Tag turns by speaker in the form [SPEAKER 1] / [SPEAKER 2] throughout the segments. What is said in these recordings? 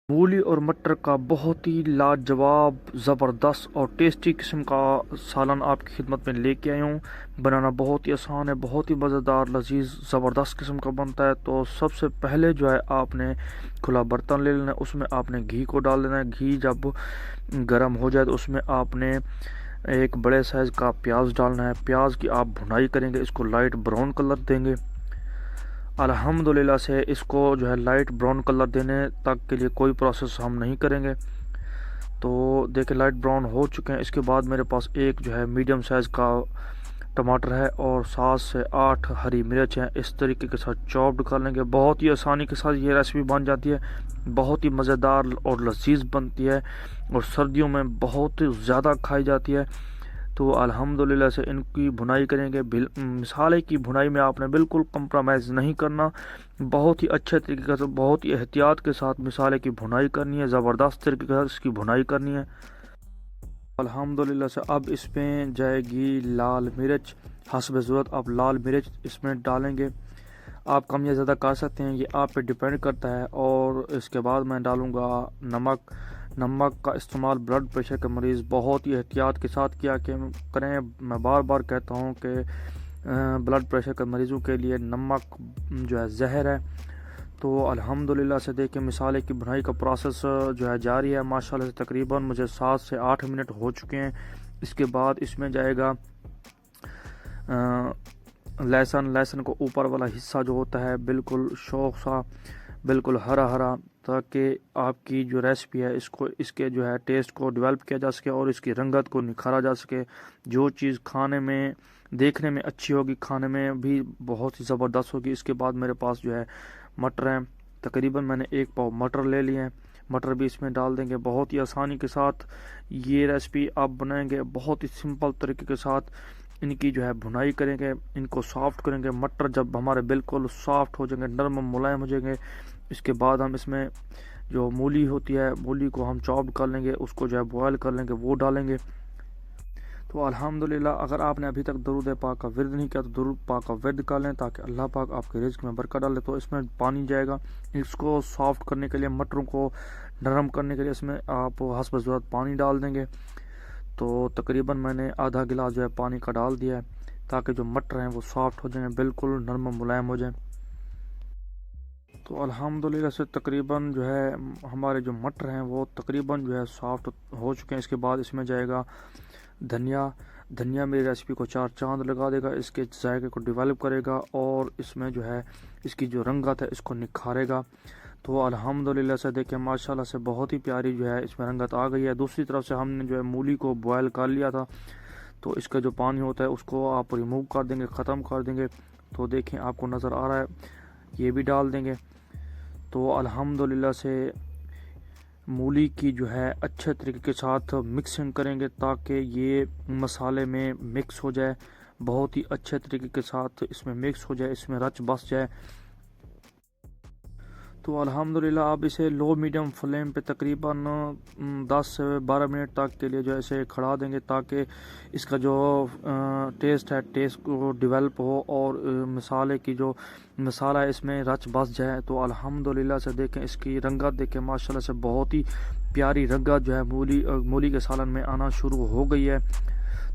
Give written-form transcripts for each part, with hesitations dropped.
[SPEAKER 1] मूली और मटर का बहुत ही लाजवाब, ज़बरदस्त और टेस्टी किस्म का सालन आपकी खिदमत में लेके आया हूँ। बनाना बहुत ही आसान है, बहुत ही मज़ेदार, लजीज, ज़बरदस्त किस्म का बनता है। तो सबसे पहले जो है आपने खुला बर्तन ले लेना है, उसमें आपने घी को डाल देना है। घी जब गर्म हो जाए तो उसमें आपने एक बड़े साइज़ का प्याज डालना है। प्याज की आप भुनाई करेंगे, इसको लाइट ब्राउन कलर देंगे। अल्हम्दुलिल्लाह से इसको जो है लाइट ब्राउन कलर देने तक के लिए कोई प्रोसेस हम नहीं करेंगे। तो देखिए लाइट ब्राउन हो चुके हैं। इसके बाद मेरे पास एक जो है मीडियम साइज़ का टमाटर है और 7 से 8 हरी मिर्च हैं। इस तरीके के साथ चॉप्ड कर लेंगे। बहुत ही आसानी के साथ ये रेसिपी बन जाती है, बहुत ही मज़ेदार और लजीज बनती है और सर्दियों में बहुत ज़्यादा खाई जाती है। तो अल्हम्दुलिल्लाह से इनकी भुनाई करेंगे। मिसाले की भुनाई में आपने बिल्कुल कंप्रोमाइज़ नहीं करना, बहुत ही अच्छे तरीके से, बहुत ही एहतियात के साथ मिसाले की भुनाई करनी है, ज़बरदस्त तरीके के साथ इसकी भुनाई करनी है। अल्हम्दुलिल्लाह से अब इसमें जाएगी लाल मिर्च। हस्ब ज़रूरत आप लाल मिर्च इसमें डालेंगे। आप कम या ज़्यादा कर सकते हैं, ये आप पे डिपेंड करता है। और इसके बाद मैं डालूँगा नमक। नमक का इस्तेमाल ब्लड प्रेशर के मरीज़ बहुत ही एहतियात के साथ किया कि करें। मैं बार बार कहता हूँ कि ब्लड प्रेशर के मरीज़ों के लिए नमक जो है जहर है। तो अल्हम्दुलिल्लाह से देखिए मिसाले की भुनाई का प्रोसेस जो है जारी है माशाल्लाह से। तकरीबन मुझे 7 से 8 मिनट हो चुके हैं। इसके बाद इसमें जाएगा लहसुन। लहसुन को ऊपर वाला हिस्सा जो होता है बिल्कुल शौक सा, बिल्कुल हरा हरा, ताकि आपकी जो रेसिपी है इसको, इसके जो है टेस्ट को डेवलप किया जा सके और इसकी रंगत को निखारा जा सके। जो चीज़ खाने में, देखने में अच्छी होगी, खाने में भी बहुत ही ज़बरदस्त होगी। इसके बाद मेरे पास जो है मटर हैं। तकरीबन मैंने 1 पाव मटर ले लिए हैं। मटर भी इसमें डाल देंगे। बहुत ही आसानी के साथ ये रेसिपी आप बनाएंगे, बहुत ही सिंपल तरीके के साथ इनकी जो है भुनाई करेंगे, इनको सॉफ्ट करेंगे। मटर जब हमारे बिल्कुल सॉफ्ट हो जाएंगे, नरम मुलायम हो जाएंगे, इसके बाद हम इसमें जो मूली होती है, मूली को हम चॉप कर लेंगे, उसको जो है बॉयल कर लेंगे, वो डालेंगे। तो अल्हम्दुलिल्लाह अगर आपने अभी तक दरूद पाक का विर्द नहीं किया तो दरूद पाक का विर्द कर लें, ताकि अल्लाह पाक आपके रिज़्क़ में बरकत डाले। तो इसमें पानी जाएगा, इसको सॉफ्ट करने के लिए, मटरों को नरम करने के लिए इसमें आप हस्ब ज़रूरत पानी डाल देंगे। तो तकरीबन मैंने आधा गिलास जो है पानी का डाल दिया है, ताकि जो मटर हैं वो सॉफ्ट हो जाएं, बिल्कुल नरम मुलायम हो जाएं। तो अल्हम्दुलिल्लाह से तकरीबन जो है हमारे जो मटर हैं वो तकरीबन जो है सॉफ्ट हो चुके हैं। इसके बाद इसमें जाएगा धनिया। धनिया मेरी रेसिपी को 4 चांद लगा देगा, इसके जायके को डेवलप करेगा और इसमें जो है इसकी जो रंगत है इसको निखारेगा। तो अल्हम्दुलिल्लाह से देखिए माशाल्लाह से बहुत ही प्यारी जो है इसमें रंगत आ गई है। दूसरी तरफ से हमने जो है मूली को बॉयल कर लिया था, तो इसका जो पानी होता है उसको आप रिमूव कर देंगे, ख़त्म कर देंगे। तो देखें आपको नज़र आ रहा है, ये भी डाल देंगे। तो अल्हम्दुलिल्लाह से मूली की जो है अच्छे तरीके के साथ मिक्सिंग करेंगे, ताकि ये मसाले में मिक्स हो जाए, बहुत ही अच्छे तरीके के साथ इसमें मिक्स हो जाए, इसमें रच बस जाए। तो अल्हम्दुलिल्लाह आप इसे लो मीडियम फ्लेम पे तकरीबन 10 से 12 मिनट तक के लिए जो है इसे खड़ा देंगे, ताकि इसका जो टेस्ट है, टेस्ट को डेवलप हो और मसाले की जो मसाला है इसमें रच बस जाए। तो अल्हम्दुलिल्लाह से देखें इसकी रंगत देखें माशाल्लाह से बहुत ही प्यारी रंगत जो है मूली के सालन में आना शुरू हो गई है।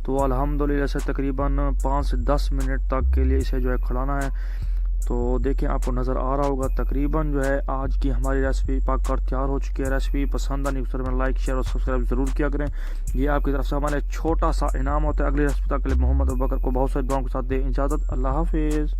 [SPEAKER 1] तो अल्हम्दुलिल्लाह से तकरीबन 5 से 10 मिनट तक के लिए इसे जो है खड़ाना है। तो देखें आपको नज़र आ रहा होगा तकरीबन जो है आज की हमारी रेसिपी पककर तैयार हो चुकी है। रेसिपी पसंद आने की में लाइक, शेयर और सब्सक्राइब ज़रूर किया करें। ये आपकी तरफ से हमारे छोटा सा इनाम होता है। अगली रेसिपी तक के लिए मोहम्मद अबू बकर को बहुत सारे दुआओं के साथ दे इजाज़त। अल्लाह हाफिज़।